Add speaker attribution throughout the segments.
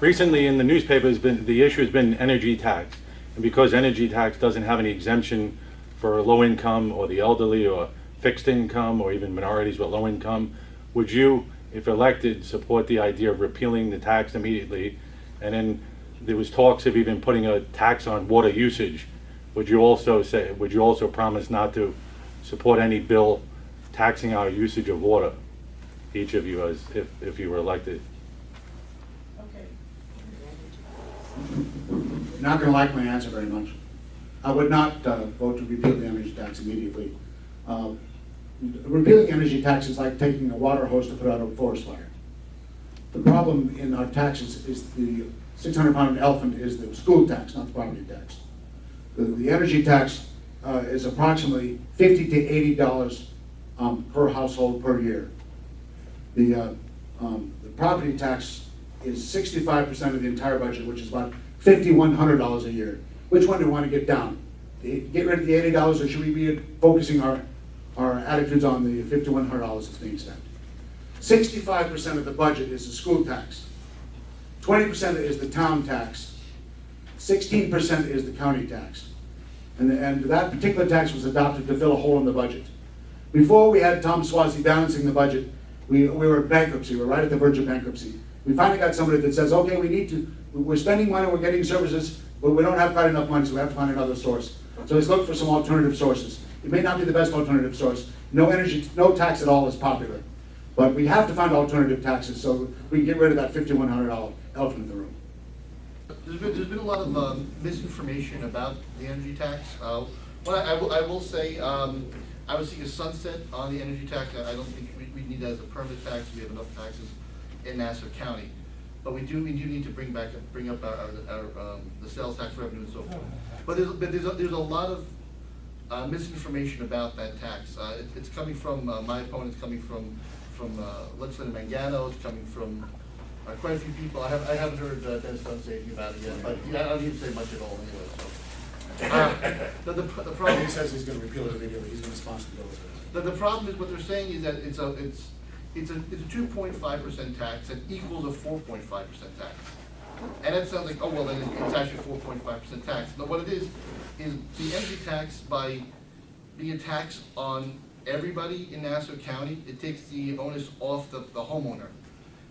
Speaker 1: Recently in the newspaper the issue has been energy tax. And because energy tax doesn't have any exemption for low income or the elderly or fixed income or even minorities with low income, would you, if elected, support the idea of repealing the tax immediately? And then there was talks of even putting a tax on water usage. Would you also promise not to support any bill taxing our usage of water, each of you, if you were elected?
Speaker 2: You're not going to like my answer very much. I would not vote to repeal the energy tax immediately. Repealing energy tax is like taking a water hose to put out a forest fire. The problem in our taxes is the 600-pound elephant is the school tax, not the property tax. The energy tax is approximately $50 to $80 per household per year. The property tax is 65% of the entire budget, which is about $5,100 a year. Which one do we want to get down? Get rid of the $80, or should we be focusing our attitudes on the $5,100 that's being spent? 65% of the budget is the school tax. 20% is the town tax. 16% is the county tax. And that particular tax was adopted to fill a hole in the budget. Before we had Tom Swazi balancing the budget, we were in bankruptcy. We were right at the verge of bankruptcy. We finally got somebody that says, okay, we're spending money, we're getting services, but we don't have quite enough money, so we have to find another source. So let's look for some alternative sources. It may not be the best alternative source. No tax at all is popular. But we have to find alternative taxes so we can get rid of that $5,100 elephant in the room.
Speaker 3: There's been a lot of misinformation about the energy tax. I will say, I would see a sunset on the energy tax. I don't think we need that as a permanent tax. We have enough taxes in Nassau County, but we do need to bring up the sales tax revenue and so forth. But there's a lot of misinformation about that tax. It's coming from my opponents, coming from legislator Mangano. It's coming from quite a few people. I haven't heard Dennis Dunn say anything about it yet, but I don't need to say much at all anyway. So the problem,
Speaker 2: He says he's going to repeal it immediately. He's going to sponsor the bill.
Speaker 3: the problem is what they're saying is that it's a 2.5% tax that equals a 4.5% tax. And that sounds like, oh, well, then it's actually 4.5% tax. But what it is the energy tax, by being a tax on everybody in Nassau County, it takes the onus off the homeowner.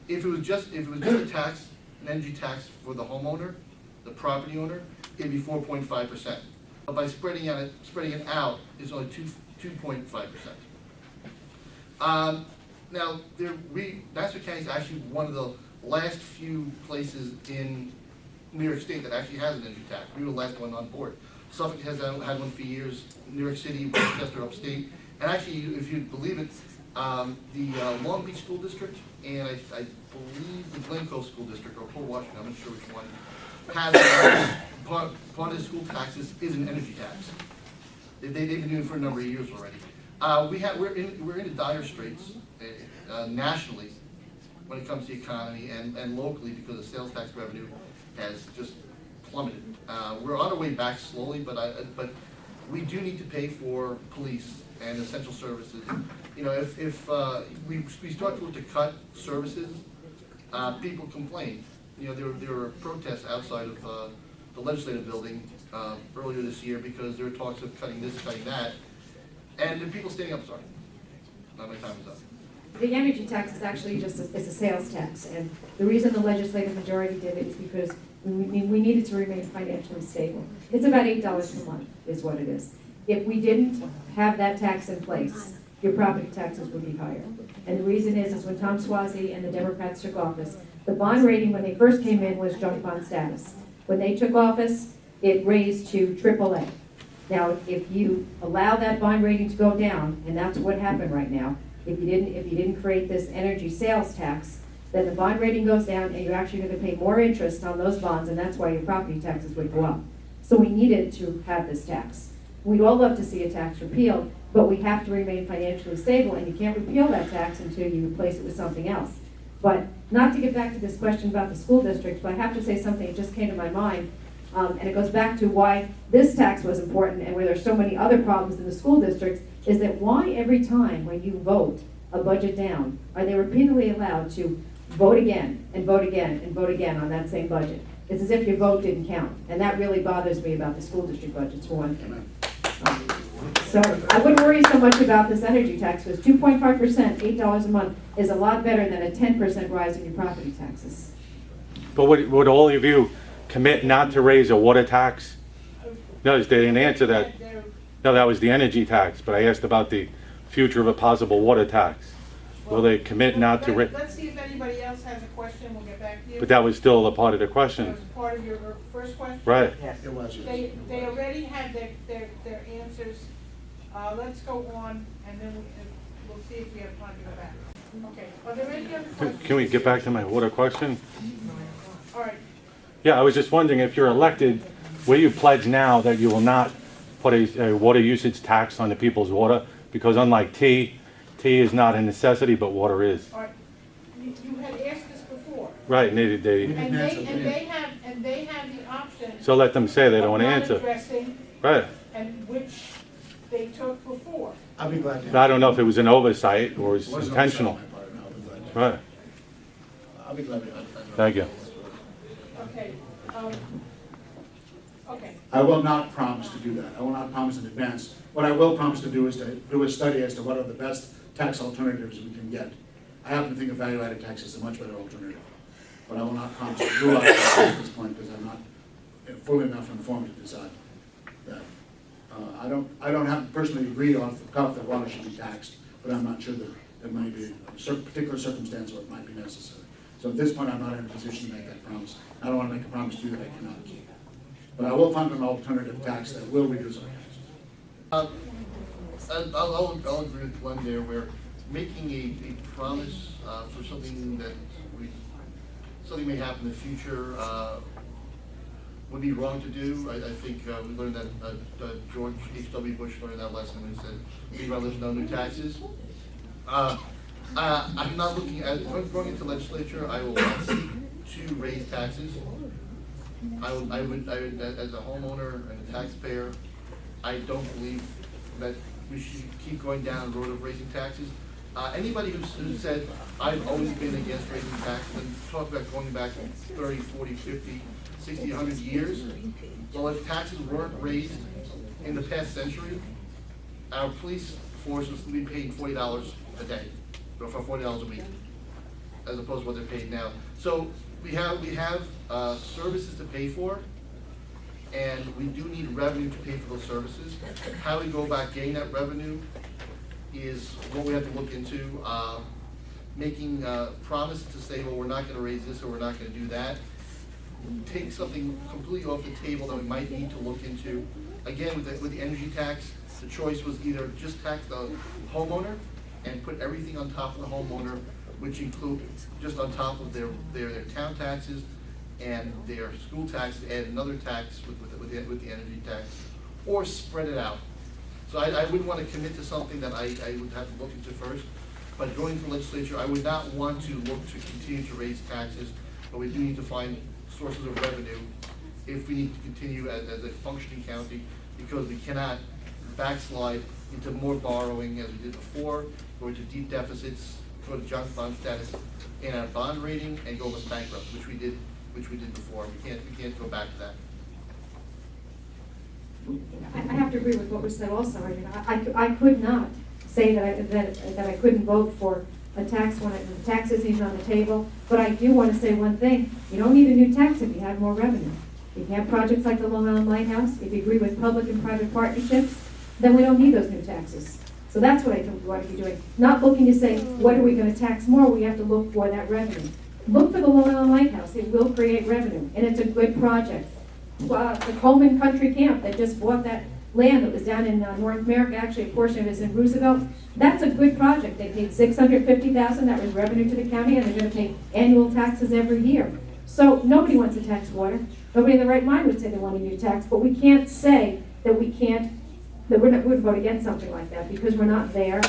Speaker 3: If it was just a tax, an energy tax for the homeowner, the property owner, it'd be 4.5%. But by spreading it out, it's only 2.5%. Now, Nassau County is actually one of the last few places in New York State that actually has an energy tax. We were the last one on board. Suffolk has had one for years, New York City, Westchester, upstate. And actually, if you believe it, the Long Beach School District and I believe the Glencoe School District, or Port Washington, I'm not sure which one, has part of the school taxes is an energy tax. They've been doing it for a number of years already. We're in dire straits nationally when it comes to the economy and locally because the sales tax revenue has just plummeted. We're on our way back slowly, but we do need to pay for police and essential services. You know, if we start to look to cut services, people complain. You know, there were protests outside of the legislative building earlier this year because there were talks of cutting this, cutting that, and the people standing up. Sorry, my time is up.
Speaker 4: The energy tax is actually just it's a sales tax, and the reason the legislative majority did it is because we needed to remain financially stable. It's about $8 per month is what it is. If we didn't have that tax in place, your property taxes would be higher. And the reason is when Tom Swazi and the Democrats took office, the bond rating when they first came in was junk bond status. When they took office, it raised to AAA. Now, if you allow that bond rating to go down, and that's what happened right now, if you didn't create this energy sales tax, then the bond rating goes down and you're actually going to pay more interest on those bonds, and that's why your property taxes would go up. So we needed to have this tax. We'd all love to see a tax repealed, but we have to remain financially stable, and you can't repeal that tax until you replace it with something else. But not to get back to this question about the school districts, but I have to say something that just came to my mind, and it goes back to why this tax was important and where there's so many other problems in the school districts, is that why every time when you vote a budget down, are they repeatedly allowed to vote again, and vote again, and vote again on that same budget. It's as if your vote didn't count, and that really bothers me about the school district budgets, for one thing. So I wouldn't worry so much about this energy tax, because 2.5%, $8 a month, is a lot better than a 10% rise in your property taxes.
Speaker 1: But would all of you commit not to raise a water tax? No, they didn't answer that. No, that was the energy tax, but I asked about the future of a possible water tax. Will they commit not to
Speaker 5: Let's see if anybody else has a question, we'll get back to you.
Speaker 1: But that was still a part of the
Speaker 5: That
Speaker 1: question.
Speaker 5: was part of your first question?
Speaker 1: Right.
Speaker 2: It was, yes.
Speaker 5: They already had their answers. Let's go on, and then we'll see if we have time to go back. Okay, are there any other questions?
Speaker 1: Can we get back to my water question?
Speaker 5: All right,
Speaker 1: Yeah, I was just wondering, if you're elected, will you pledge now that you will not put a water usage tax on the people's water? Because unlike tea is not a necessity, but water is.
Speaker 5: all right. You had asked this before.
Speaker 1: Right, and
Speaker 5: And they have the option.
Speaker 1: so let them say they don't want to
Speaker 5: of not
Speaker 1: answer.
Speaker 5: addressing,
Speaker 1: Right.
Speaker 5: and which they took before.
Speaker 2: I'll be glad to.
Speaker 1: But I don't know if it was an oversight or it was
Speaker 2: It wasn't
Speaker 1: intentional.
Speaker 2: on my part, no, I'll be glad to.
Speaker 1: Right,
Speaker 2: I'll be glad to.
Speaker 1: thank you.
Speaker 5: Okay, okay.
Speaker 2: I will not promise to do that. I will not promise in advance. What I will promise to do is to do a study as to what are the best tax alternatives we can get. I happen to think a value-added tax is a much better alternative. But I will not promise to rule out that at this point because I'm not fully enough informed to decide that. I don't have personally agreed off the cuff that water should be taxed, but I'm not sure that there might be a particular circumstance where it might be necessary. So at this point, I'm not in a position to make that promise. I don't want to make a promise to you that I cannot keep. But I will find an alternative tax that will reduce our taxes.
Speaker 3: I'll agree with Glenn there, where making a promise for something that something may happen in the future would be wrong to do. I think we learned that George H.W. Bush learned that lesson when he said, "We'd rather no new taxes." I'm not looking at going into legislature. I will not seek to raise taxes. I would, as a homeowner and a taxpayer, I don't believe that we should keep going down the road of raising taxes. Anybody who said, I've always been against raising taxes, and talk about going back 30, 40, 50, 60, 100 years. Well, if taxes weren't raised in the past century, our police force would be paying $40 a day, or for $40 a week, as opposed to what they're paid now. So we have services to pay for, and we do need revenue to pay for those services. How we go about getting that revenue is what we have to look into. Making promises to say, well, we're not gonna raise this or we're not gonna do that, take something completely off the table that we might need to look into. Again, with the energy tax, the choice was either just tax the homeowner and put everything on top of the homeowner, which include just on top of their town taxes and their school tax, add another tax with the energy tax, or spread it out. So I wouldn't want to commit to something that I would have to look into first. But going to the legislature, I would not want to look to continue to raise taxes, but we do need to find sources of revenue if we need to continue as a functioning county, because we cannot backslide into more borrowing as we did before, go into deep deficits, go to junk bond status in our bond rating, and go almost bankrupt, which we did before. We can't go back to that.
Speaker 4: I have to agree with what was said also. I mean, I could not say that I couldn't vote for a tax when the tax isn't even on the table, but I do want to say one thing. You don't need a new tax if you have more revenue. If you have projects like the Long Island Lighthouse, if you agree with public and private partnerships, then we don't need those new taxes. So that's what I think we want to be doing. Not looking to say, what are we going to tax more? We have to look for that revenue. Look for the Long Island Lighthouse. It will create revenue, and it's a good project. The Coleman Country Camp that just bought that land that was down in North America, actually a portion of it is in Roosevelt. That's a good project. They paid $650,000, that was revenue to the county, and they're going to pay annual taxes every year. So nobody wants to tax water. Nobody in their right mind would say they want a new tax, but we can't say that we would vote against something like that because we're not there.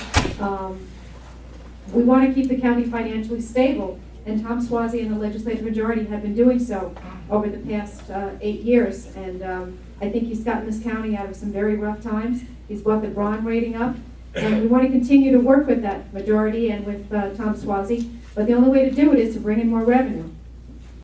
Speaker 4: We want to keep the county financially stable, and Tom Swazi and the legislative majority have been doing so over the past 8 years. And I think he's gotten this county out of some very rough times. He's brought the bond rating up, and we want to continue to work with that majority and with Tom Swazi But the only way to do it is to bring in more revenue.